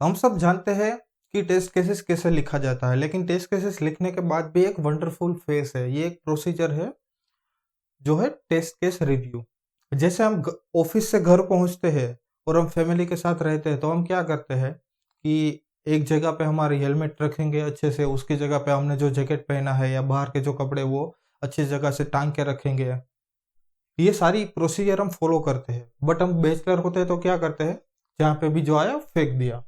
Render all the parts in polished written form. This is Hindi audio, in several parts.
हम सब जानते हैं कि टेस्ट केसेस कैसे लिखा जाता है, लेकिन टेस्ट केसेस लिखने के बाद भी एक वंडरफुल फेस है। ये एक प्रोसीजर है जो है टेस्ट केस रिव्यू। जैसे हम ऑफिस से घर पहुंचते हैं और हम फैमिली के साथ रहते हैं, तो हम क्या करते हैं कि एक जगह पे हमारी हेलमेट रखेंगे अच्छे से, उसकी जगह पे हमने जो जैकेट पहना है या बाहर के जो कपड़े वो अच्छी जगह से टांग के रखेंगे। ये सारी प्रोसीजर हम फॉलो करते हैं। बट हम बैचलर होते हैं तो क्या करते हैं, जहाँ पे भी जो आया फेंक दिया।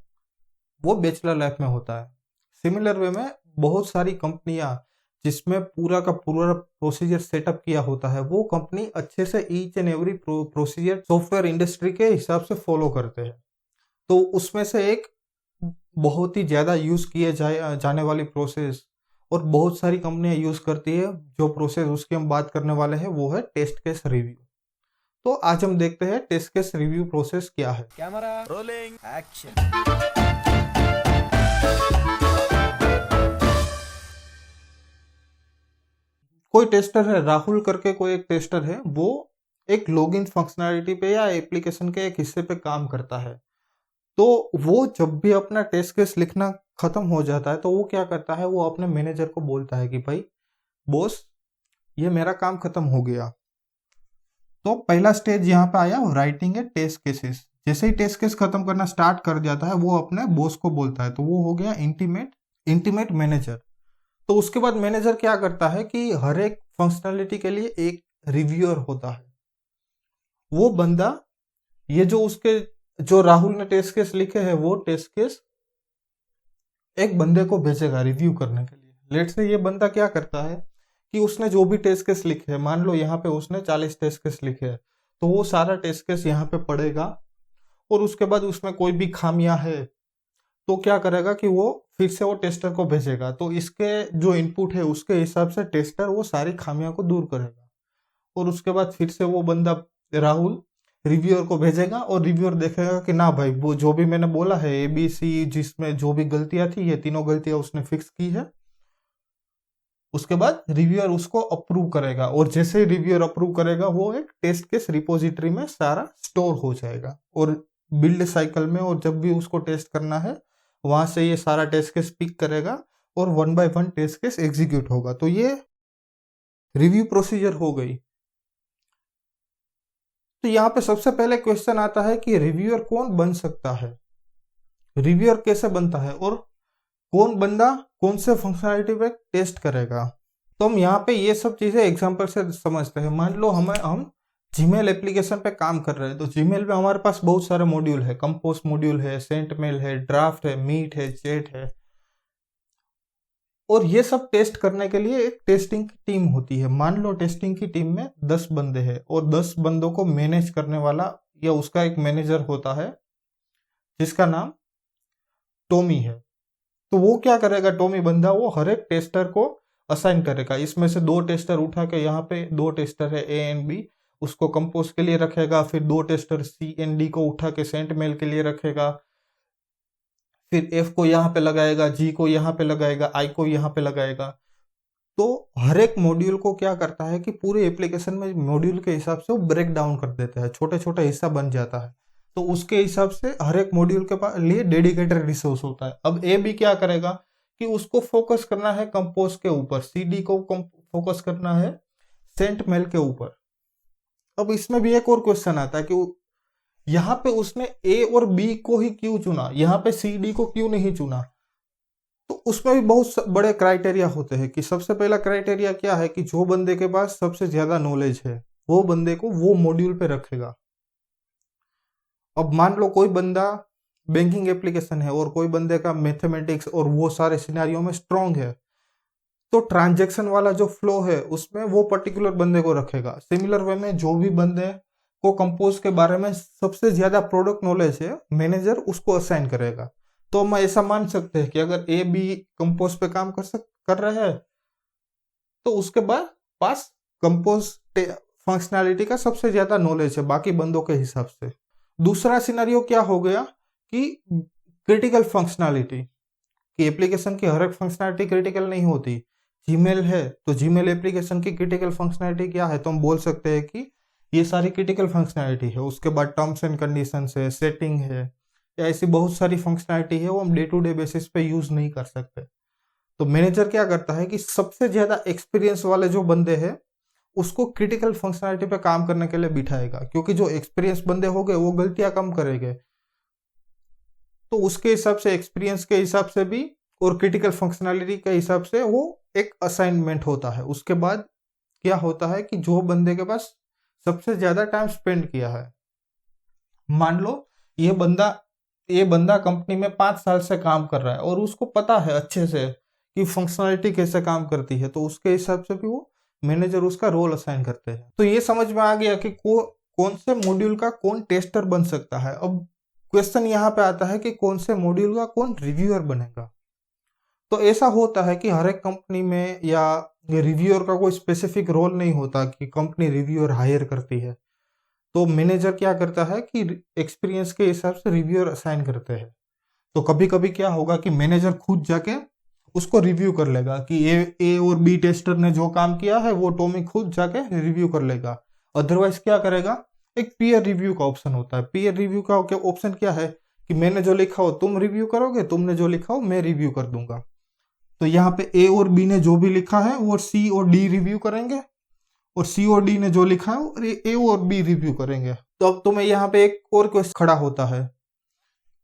वो बैचलर लाइफ में होता है। सिमिलर वे में बहुत सारी कंपनियां जिसमें पूरा का पूरा प्रोसीजर सेटअप किया होता है, वो कंपनी अच्छे से each and every procedure software industry के हिसाब से फॉलो करते हैं। तो उसमें से एक बहुत ही ज़्यादा यूज़ किए जाने वाली प्रोसेस और बहुत सारी कंपनियां यूज़ करती है, जो प्रोसेस उसकी हम बात करने वाले हैं वो है टेस्ट केस रिव्यू। तो आज हम देखते हैं टेस्ट केस रिव्यू प्रोसेस क्या है। Camera rolling action. कोई टेस्टर है, राहुल करके कोई एक टेस्टर है, वो एक लॉगिन फंक्शनैलिटी पे या एप्लीकेशन के एक हिस्से पे काम करता है। तो वो जब भी अपना टेस्ट केस लिखना खत्म हो जाता है तो वो क्या करता है, वो अपने मैनेजर को बोलता है कि भाई बॉस, ये मेरा काम खत्म हो गया। तो पहला स्टेज यहाँ पे आया राइटिंग ए टेस्ट केसेस। जैसे ही टेस्ट केस खत्म करना स्टार्ट कर जाता है, वो अपने बॉस को बोलता है, तो वो हो गया इंटीमेट मैनेजर। तो उसके बाद मैनेजर क्या करता है कि हर एक फंक्शनैलिटी के लिए एक रिव्यूअर होता है। वो बंदा, ये जो उसके जो राहुल ने टेस्ट केस लिखे हैं, वो टेस्ट केस एक बंदे को भेजेगा रिव्यू करने के लिए। लेट से ये बंदा क्या करता है कि उसने जो भी टेस्ट केस लिखे हैं, मान लो यहाँ पे उसने 40 टेस्ट केस लिखे हैं, तो वो सारा टेस्ट केस यहाँ पे पढ़ेगा और उसके बाद उसमें कोई भी खामियां है तो क्या करेगा कि वो फिर से वो टेस्टर को भेजेगा। तो इसके जो इनपुट है उसके हिसाब से टेस्टर वो सारी खामियों को दूर करेगा और उसके बाद फिर से वो बंदा राहुल रिव्यूअर को भेजेगा और रिव्यूअर देखेगा कि ना भाई, वो जो भी मैंने बोला है ABC, जिसमें जो भी गलतियां थी, ये तीनों गलतियां उसने फिक्स की है। उसके बाद रिव्यूअर उसको अप्रूव करेगा और जैसे ही रिव्यूअर अप्रूव करेगा, वो एक टेस्ट केस रिपोजिटरी में सारा स्टोर हो जाएगा और बिल्ड साइकिल में, और जब भी उसको टेस्ट करना है वहां से ये सारा टेस्ट केस पिक करेगा और 1 बाय 1 टेस्ट केस एग्जीक्यूट होगा। तो ये रिव्यू प्रोसीजर हो गई। तो यहाँ पे सबसे पहले क्वेश्चन आता है कि रिव्यूअर कौन बन सकता है, रिव्यूअर कैसे बनता है और कौन बंदा कौन से फंक्शनैलिटी पे टेस्ट करेगा। तो हम यहाँ पे ये सब चीजें एग्जांपल से समझते हैं। मान लो हम जीमेल एप्लीकेशन पे काम कर रहे हैं, तो जीमेल पे हमारे पास बहुत सारे मॉड्यूल है, कंपोज मॉड्यूल है, सेंट मेल है, ड्राफ्ट है, मीट है, चैट है, और ये सब टेस्ट करने के लिए एक टेस्टिंग की टीम होती है। मान लो टेस्टिंग की टीम में 10 बंदे हैं और 10 बंदों को मैनेज करने वाला या उसका एक मैनेजर होता है जिसका नाम टॉमी है। तो वो क्या करेगा, टॉमी बंदा, वो हर एक टेस्टर को असाइन करेगा। इसमें से 2 टेस्टर उठा के, यहाँ पे 2 टेस्टर है A एंड B, उसको कंपोज के लिए रखेगा। फिर 2 टेस्टर C एंड D को उठा के सेंट मेल के लिए रखेगा। फिर F को यहाँ पे लगाएगा, G को यहाँ पे लगाएगा, I को यहाँ पे लगाएगा। तो हर एक मॉड्यूल को क्या करता है कि पूरे एप्लीकेशन में मॉड्यूल के हिसाब से वो ब्रेक डाउन कर देता है, छोटे छोटे हिस्सा बन जाता है। तो उसके हिसाब से हर एक मॉड्यूल के पास लिए डेडिकेटेड रिसोर्स होता है। अब ए भी क्या करेगा कि उसको फोकस करना है कंपोज के ऊपर, CD को फोकस करना है सेंट मेल के ऊपर। अब इसमें भी एक और क्वेश्चन आता है कि यहाँ पे उसने A और B को ही क्यों चुना, यहाँ पे CD को क्यों नहीं चुना। तो उसमें भी बहुत बड़े क्राइटेरिया होते हैं कि सबसे पहला क्राइटेरिया क्या है कि जो बंदे के पास सबसे ज्यादा नॉलेज है वो बंदे को वो मॉड्यूल पे रखेगा। अब मान लो कोई बंदा बैंकिंग एप्लीकेशन है और कोई बंदे का मैथमेटिक्स और वो सारे सिनेरियो में स्ट्रांग है, तो ट्रांजैक्शन वाला जो फ्लो है उसमें वो पर्टिकुलर बंदे को रखेगा। सिमिलर वे में जो भी बंदे को कंपोज के बारे में सबसे ज्यादा प्रोडक्ट नॉलेज है, मैनेजर उसको असाइन करेगा। तो हम ऐसा मान सकते हैं कि अगर A B कंपोज पे काम कर रहे हैं, तो उसके बाद पास कंपोज फंक्शनैलिटी का सबसे ज्यादा नॉलेज है बाकी बंदों के हिसाब से। दूसरा सिनेरियो क्या हो गया कि क्रिटिकल फंक्शनैलिटी, कि एप्लीकेशन की हर एक फंक्शनैलिटी क्रिटिकल नहीं होती। जीमेल है तो जीमेल एप्लीकेशन की क्रिटिकल फंक्शनैलिटी क्या है, तो हम बोल सकते हैं कि ये सारी क्रिटिकल फंक्शनैलिटी है। उसके बाद टर्म्स एंड कंडीशंस है, सेटिंग है, या ऐसी बहुत सारी फंक्शनैलिटी है वो हम डे टू डे बेसिस पे यूज नहीं कर सकते। तो मैनेजर क्या करता है कि सबसे ज्यादा एक्सपीरियंस वाले जो बंदे हैं उसको क्रिटिकल फंक्शनैलिटी पे काम करने के लिए बिठाएगा, क्योंकि जो एक्सपीरियंस बंदे हो गए वो गलतियां कम करेंगे। तो उसके हिसाब से एक्सपीरियंस के हिसाब से भी और क्रिटिकल फंक्शनैलिटी के हिसाब से वो एक असाइनमेंट होता है। उसके बाद क्या होता है कि जो बंदे के पास सबसे ज्यादा टाइम स्पेंड किया है, मान लो ये बंदा ये बंदा कंपनी में 5 साल से काम कर रहा है और उसको पता है अच्छे से कि फंक्शनैलिटी कैसे काम करती है, तो उसके हिसाब से भी वो मैनेजर उसका रोल असाइन करते हैं। तो ये समझ में आ गया कि कौन से मॉड्यूल का कौन टेस्टर बन सकता है। अब क्वेश्चन यहाँ पे आता है कि कौन से मॉड्यूल का कौन रिव्यूअर बनेगा। तो ऐसा होता है कि हर एक कंपनी में या रिव्यूअर का कोई स्पेसिफिक रोल नहीं होता कि कंपनी रिव्यूअर हायर करती है। तो मैनेजर क्या करता है कि एक्सपीरियंस के हिसाब से रिव्यूअर असाइन करते हैं। तो कभी कभी क्या होगा कि मैनेजर खुद जाके उसको रिव्यू कर लेगा कि ए और बी टेस्टर ने जो काम किया है वो टॉमी खुद जाके रिव्यू कर लेगा। अदरवाइज क्या करेगा, एक पीयर रिव्यू का ऑप्शन होता है। पीयर रिव्यू का ऑप्शन क्या है कि मैंने जो लिखा हो तुम रिव्यू करोगे, तुमने जो लिखा हो मैं रिव्यू कर दूंगा। तो यहाँ पे ए और बी ने जो भी लिखा है वो सी और डी रिव्यू करेंगे, और सी और डी ने जो लिखा है वो ए और बी रिव्यू करेंगे। तो अब तुम्हें यहाँ पे एक और क्वेश्चन खड़ा होता है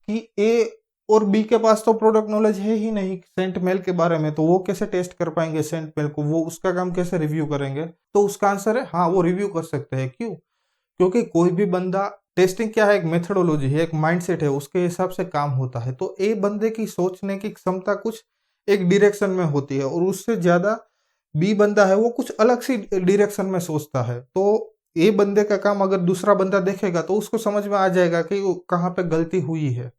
कि ए और बी के पास तो प्रोडक्ट नॉलेज है ही नहीं सेंट मेल के बारे में, तो वो कैसे टेस्ट कर पाएंगे सेंट मेल को, वो उसका काम कैसे रिव्यू करेंगे। तो उसका आंसर है हाँ, वो रिव्यू कर सकते हैं। क्यों? क्योंकि कोई भी बंदा, टेस्टिंग क्या है, एक मेथोडोलॉजी है, एक माइंडसेट है, उसके हिसाब से काम होता है। तो ए बंदे की सोचने की क्षमता कुछ एक डायरेक्शन में होती है और उससे ज्यादा बी बंदा है वो कुछ अलग सी डायरेक्शन में सोचता है। तो ए बंदे का काम अगर दूसरा बंदा देखेगा तो उसको समझ में आ जाएगा कि कहाँ पे गलती हुई है।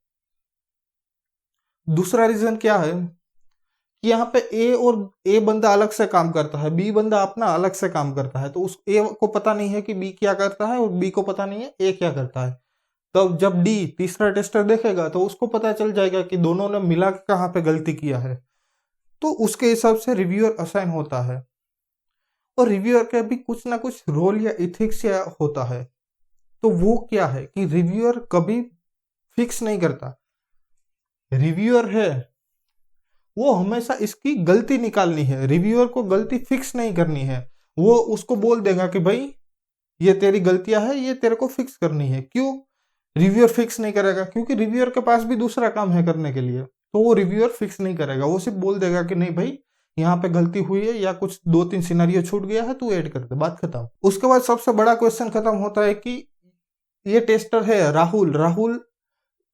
दूसरा रीजन क्या है कि यहाँ पे ए बंदा अलग से काम करता है, बी बंदा अपना अलग से काम करता है। तो उस ए को पता नहीं है कि बी क्या करता है और बी को पता नहीं है ए क्या करता है। तो जब डी तीसरा टेस्टर देखेगा तो उसको पता चल जाएगा कि दोनों ने मिला के कहाँ पे गलती किया है। तो उसके हिसाब से रिव्यूअर असाइन होता है। और रिव्यूअर का भी कुछ ना कुछ रोल या इथिक्स या होता है। तो वो क्या है कि रिव्यूअर कभी फिक्स नहीं करता। रिव्यूअर है वो हमेशा इसकी गलती निकालनी है, रिव्यूअर को गलती फिक्स नहीं करनी है। वो उसको बोल देगा कि भाई ये तेरी गलतियां है, ये तेरे को फिक्स करनी है। क्यों रिव्यूअर फिक्स नहीं करेगा? क्योंकि रिव्यूअर के पास भी दूसरा काम है करने के लिए। तो वो रिव्यूअर फिक्स नहीं करेगा, वो सिर्फ बोल देगा कि नहीं भाई यहाँ पे गलती हुई है या कुछ 2-3 सिनेरियो छूट गया है, तू ऐड कर दे, बात खत्म। उसके बाद सबसे बड़ा क्वेश्चन खत्म होता है कि ये टेस्टर है राहुल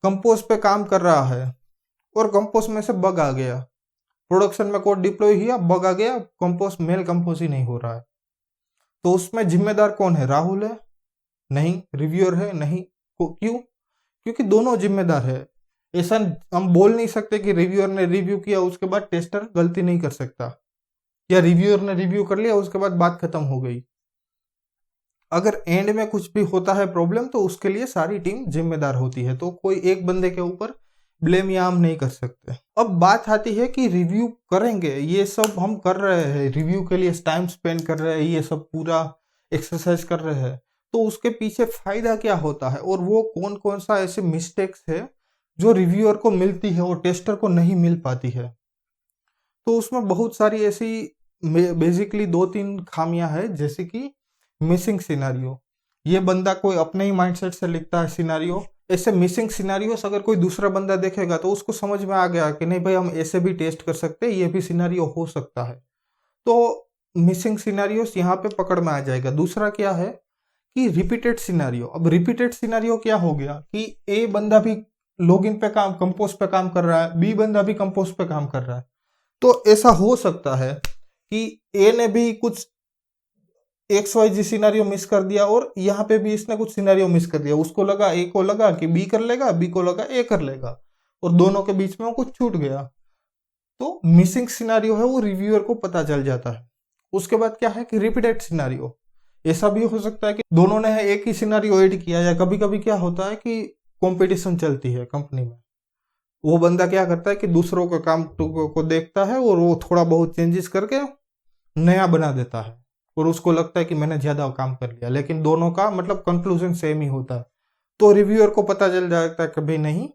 कंपोज पे काम कर रहा है और कंपोज में से बग आ गया, प्रोडक्शन में कोड डिप्लॉय हुआ, बग आ गया, कंपोज मेल कंपोज ही नहीं हो रहा है। तो उसमें जिम्मेदार कौन है? राहुल है? नहीं। रिव्यूअर है? नहीं। क्यों? क्योंकि दोनों जिम्मेदार है। ऐसा हम बोल नहीं सकते कि रिव्यूअर ने रिव्यू किया उसके बाद टेस्टर गलती नहीं कर सकता, या रिव्यूअर ने रिव्यू कर लिया उसके बाद बात खत्म हो गई। अगर एंड में कुछ भी होता है प्रॉब्लम तो उसके लिए सारी टीम जिम्मेदार होती है। तो कोई एक बंदे के ऊपर ब्लेम या हम नहीं कर सकते। अब बात आती है कि रिव्यू करेंगे, ये सब हम कर रहे हैं, रिव्यू के लिए टाइम स्पेंड कर रहे हैं, ये सब पूरा एक्सरसाइज कर रहे हैं, तो उसके पीछे फायदा क्या होता है और वो कौन कौन सा ऐसे मिस्टेक्स है जो रिव्यूअर को मिलती है और टेस्टर को नहीं मिल पाती है। तो उसमें बहुत सारी ऐसी बेसिकली 2-3 खामियां हैं, जैसे कि मिसिंग सिनारियो। ये बंदा कोई अपने ही माइंडसेट से लिखता है सिनारियो, ऐसे मिसिंग सिनारियोस अगर कोई दूसरा बंदा देखेगा तो उसको समझ में आ गया कि नहीं भाई हम ऐसे भी टेस्ट कर सकते हैं, ये भी सिनारियो हो सकता है। तो मिसिंग सिनारियोस यहाँ पे पकड़ में आ जाएगा। दूसरा क्या है कि रिपीटेड सिनारियो। अब रिपीटेड सिनारियो क्या हो गया कि ए बंदा भी लॉगिन पे काम, कंपोज पे काम कर रहा है, बी बंदा भी कंपोज पे काम कर रहा है। तो ऐसा हो सकता है कि ए ने भी कुछ XYZ सिनेरियो मिस कर दिया और यहाँ पे भी इसने कुछ सिनेरियो मिस कर दिया। उसको लगा, ए को लगा कि बी कर लेगा, बी को लगा ए कर लेगा, और दोनों के बीच में वो कुछ छूट गया। तो मिसिंग सिनेरियो है वो रिव्यूअर को पता चल जाता है। उसके बाद क्या है कि रिपीटेड सिनेरियो। ऐसा भी हो सकता है कि दोनों ने एक ही सिनेरियो ऐड किया, या कभी कभी क्या होता है कि कंपटीशन चलती है कंपनी में, वो बंदा क्या करता है कि दूसरों का काम को देखता है और वो थोड़ा बहुत चेंजेस करके नया बना देता है, और उसको लगता है कि मैंने ज्यादा काम कर लिया, लेकिन दोनों का मतलब कंक्लूजन सेम ही होता है। तो रिव्यूअर को पता चल जाता है कि भाई नहीं,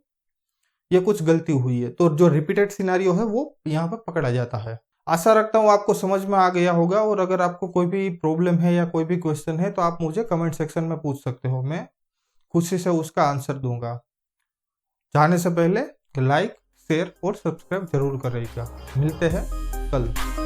ये कुछ गलती हुई है, तो जो रिपीटेड सिनारियो है वो यहाँ पर पकड़ा जाता है। आशा रखता हूँ आपको समझ में आ गया होगा, और अगर आपको कोई भी प्रॉब्लम है या कोई भी क्वेश्चन है तो आप मुझे कमेंट सेक्शन में पूछ सकते हो, मैं खुशी से उसका आंसर दूंगा। जाने से पहले लाइक, शेयर और सब्सक्राइब जरूर करिएगा। मिलते हैं कल।